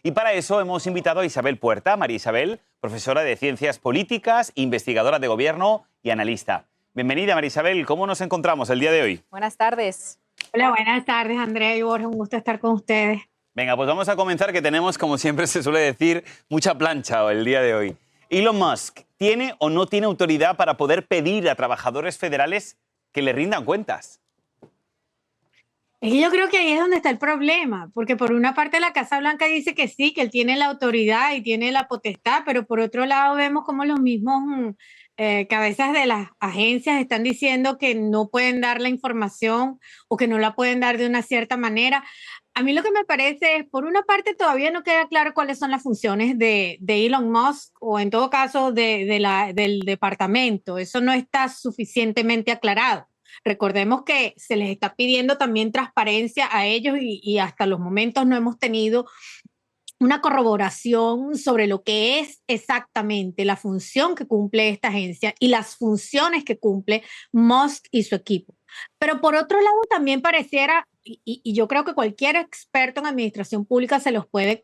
Y para eso hemos invitado a Isabel Puerta. María Isabel, profesora de Ciencias Políticas, investigadora de Gobierno y analista. Bienvenida, María Isabel. ¿Cómo nos encontramos el día de hoy? Buenas tardes. Hola, buenas tardes, Andrea y Borja. Un gusto estar con ustedes. Venga, pues vamos a comenzar, que tenemos, como siempre se suele decir, mucha plancha el día de hoy. Elon Musk, ¿tiene o no tiene autoridad para poder pedir a trabajadores federales que le rindan cuentas? Es que yo creo que ahí es donde está el problema, porque por una parte la Casa Blanca dice que sí, que él tiene la autoridad y tiene la potestad, pero por otro lado vemos como los mismos cabezas de las agencias están diciendo que no pueden dar la información o que no la pueden dar de una cierta manera. A mí lo que me parece es, por una parte, todavía no queda claro cuáles son las funciones de Elon Musk o en todo caso del departamento. Eso no está suficientemente aclarado. Recordemos que se les está pidiendo también transparencia a ellos y hasta los momentos no hemos tenido una corroboración sobre lo que es exactamente la función que cumple esta agencia y las funciones que cumple Musk y su equipo. Pero por otro lado también pareciera, y yo creo que cualquier experto en administración pública se los puede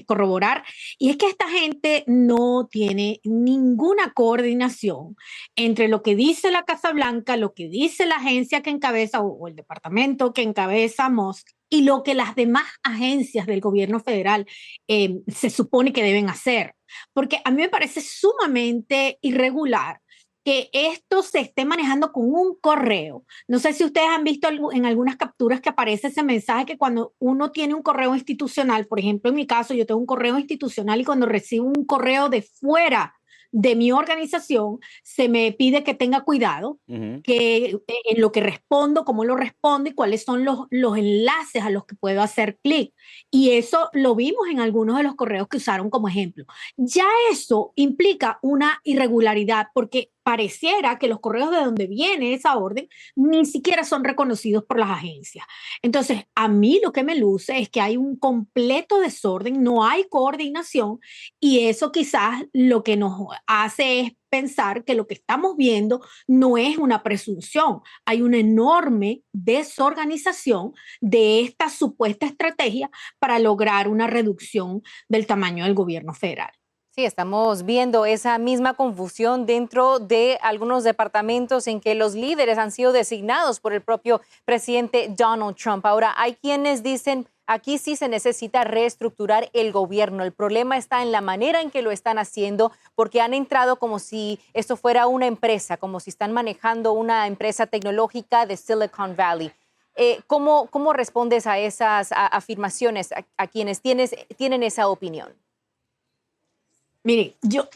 corroborar, y es que esta gente no tiene ninguna coordinación entre lo que dice la Casa Blanca, lo que dice la agencia que encabeza o el departamento que encabeza Musk y lo que las demás agencias del gobierno federal se supone que deben hacer. Porque a mí me parece sumamente irregular que esto se esté manejando con un correo. No sé si ustedes han visto en algunas capturas que aparece ese mensaje que cuando uno tiene un correo institucional, por ejemplo, en mi caso, yo tengo un correo institucional y cuando recibo un correo de fuera de mi organización, se me pide que tenga cuidado, que en lo que respondo, cómo lo respondo y cuáles son los enlaces a los que puedo hacer clic. Y eso lo vimos en algunos de los correos que usaron como ejemplo. Ya eso implica una irregularidad porque pareciera que los correos de donde viene esa orden ni siquiera son reconocidos por las agencias. Entonces, a mí lo que me luce es que hay un completo desorden, no hay coordinación y eso quizás lo que nos hace es pensar que lo que estamos viendo no es una presunción, hay una enorme desorganización de esta supuesta estrategia para lograr una reducción del tamaño del gobierno federal. Sí, estamos viendo esa misma confusión dentro de algunos departamentos en que los líderes han sido designados por el propio presidente Donald Trump. Ahora, hay quienes dicen, aquí sí se necesita reestructurar el gobierno. El problema está en la manera en que lo están haciendo, porque han entrado como si esto fuera una empresa, como si están manejando una empresa tecnológica de Silicon Valley. ¿Cómo respondes a esas afirmaciones, a quienes tienen esa opinión? Mire, yo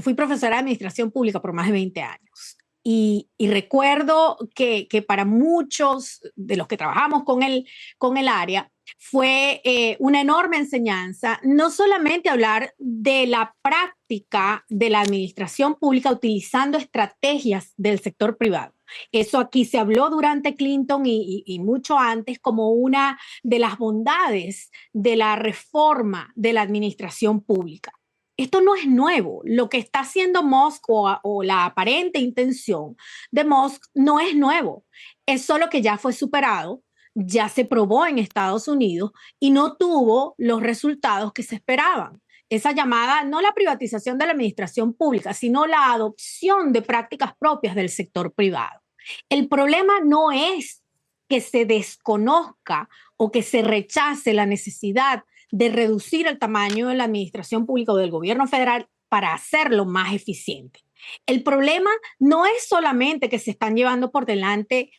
fui profesora de administración pública por más de 20 años y recuerdo que para muchos de los que trabajamos con el área fue una enorme enseñanza, no solamente hablar de la práctica de la administración pública utilizando estrategias del sector privado. Eso aquí se habló durante Clinton y mucho antes como una de las bondades de la reforma de la administración pública. Esto no es nuevo. Lo que está haciendo Musk o la aparente intención de Musk no es nuevo. Es solo que ya fue superado, ya se probó en Estados Unidos y no tuvo los resultados que se esperaban. Esa llamada, no la privatización de la administración pública, sino la adopción de prácticas propias del sector privado. El problema no es que se desconozca o que se rechace la necesidad de reducir el tamaño de la administración pública o del gobierno federal para hacerlo más eficiente. El problema no es solamente que se están llevando por delante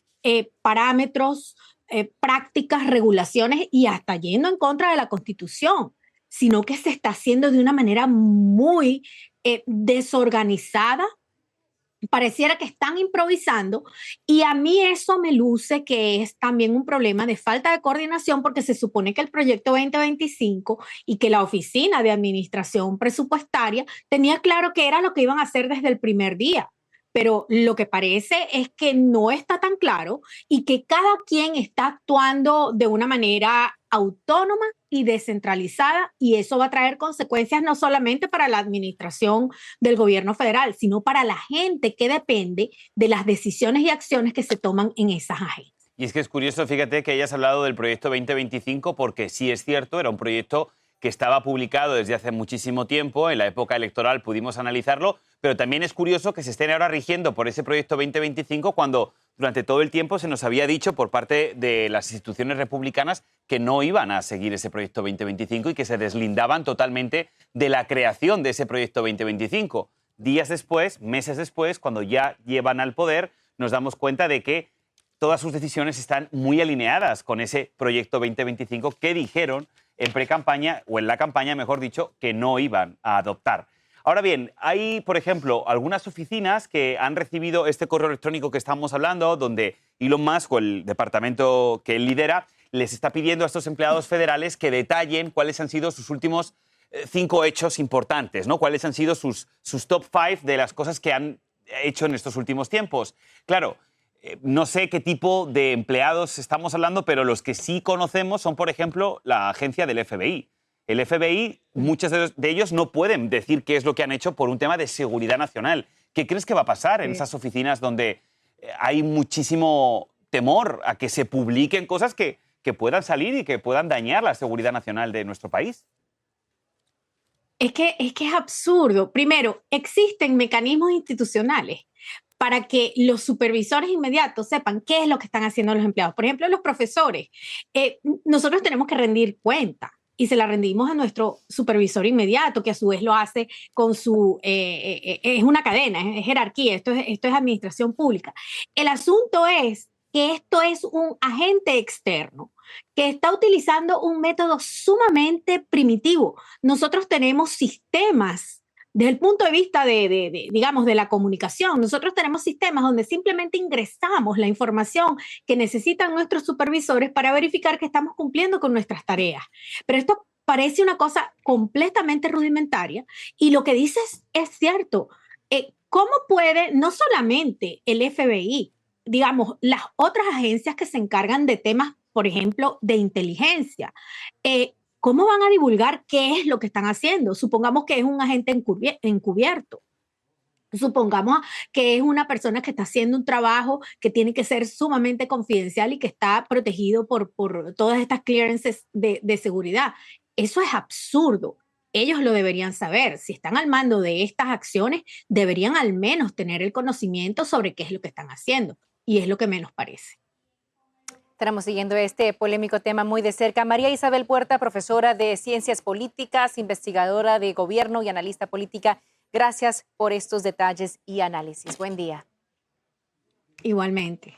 parámetros, prácticas, regulaciones y hasta yendo en contra de la Constitución, sino que se está haciendo de una manera muy desorganizada. Pareciera que están improvisando y a mí eso me luce que es también un problema de falta de coordinación porque se supone que el proyecto 2025 y que la Oficina de Administración Presupuestaria tenía claro que era lo que iban a hacer desde el primer día. Pero lo que parece es que no está tan claro y que cada quien está actuando de una manera autónoma y descentralizada y eso va a traer consecuencias no solamente para la administración del gobierno federal, sino para la gente que depende de las decisiones y acciones que se toman en esas agencias. Y es que es curioso, fíjate, que hayas hablado del proyecto 2025 porque sí es cierto, era un proyecto que estaba publicado desde hace muchísimo tiempo, en la época electoral pudimos analizarlo, pero también es curioso que se estén ahora rigiendo por ese proyecto 2025 cuando durante todo el tiempo se nos había dicho por parte de las instituciones republicanas que no iban a seguir ese proyecto 2025 y que se deslindaban totalmente de la creación de ese proyecto 2025. Días después, meses después, cuando ya llevan al poder, nos damos cuenta de que todas sus decisiones están muy alineadas con ese proyecto 2025 que dijeron en pre-campaña, o en la campaña, mejor dicho, que no iban a adoptar. Ahora bien, hay, por ejemplo, algunas oficinas que han recibido este correo electrónico que estamos hablando, donde Elon Musk o el departamento que él lidera les está pidiendo a estos empleados federales que detallen cuáles han sido sus últimos 5 hechos importantes, ¿no? Cuáles han sido sus top 5 de las cosas que han hecho en estos últimos tiempos. Claro, no sé qué tipo de empleados estamos hablando, pero los que sí conocemos son, por ejemplo, la agencia del FBI. El FBI, muchos de ellos no pueden decir qué es lo que han hecho por un tema de seguridad nacional. ¿Qué crees que va a pasar en esas oficinas donde hay muchísimo temor a que se publiquen cosas que puedan salir y que puedan dañar la seguridad nacional de nuestro país? Es que es absurdo. Primero, existen mecanismos institucionales para que los supervisores inmediatos sepan qué es lo que están haciendo los empleados. Por ejemplo, los profesores. Nosotros tenemos que rendir cuenta y se la rendimos a nuestro supervisor inmediato, que a su vez lo hace con su... es una cadena, es jerarquía, esto es administración pública. El asunto es que esto es un agente externo que está utilizando un método sumamente primitivo. Nosotros tenemos sistemas desde el punto de vista digamos, de la comunicación. Nosotros tenemos sistemas donde simplemente ingresamos la información que necesitan nuestros supervisores para verificar que estamos cumpliendo con nuestras tareas. Pero esto parece una cosa completamente rudimentaria y lo que dices es cierto. ¿Cómo puede no solamente el FBI, digamos, las otras agencias que se encargan de temas, por ejemplo, de inteligencia, ¿cómo van a divulgar qué es lo que están haciendo? Supongamos que es un agente encubierto. Supongamos que es una persona que está haciendo un trabajo que tiene que ser sumamente confidencial y que está protegido por todas estas clearances de seguridad. Eso es absurdo. Ellos lo deberían saber. Si están al mando de estas acciones, deberían al menos tener el conocimiento sobre qué es lo que están haciendo. Y es lo que menos parece. Estaremos siguiendo este polémico tema muy de cerca. María Isabel Puerta, profesora de Ciencias Políticas, investigadora de gobierno y analista política. Gracias por estos detalles y análisis. Buen día. Igualmente.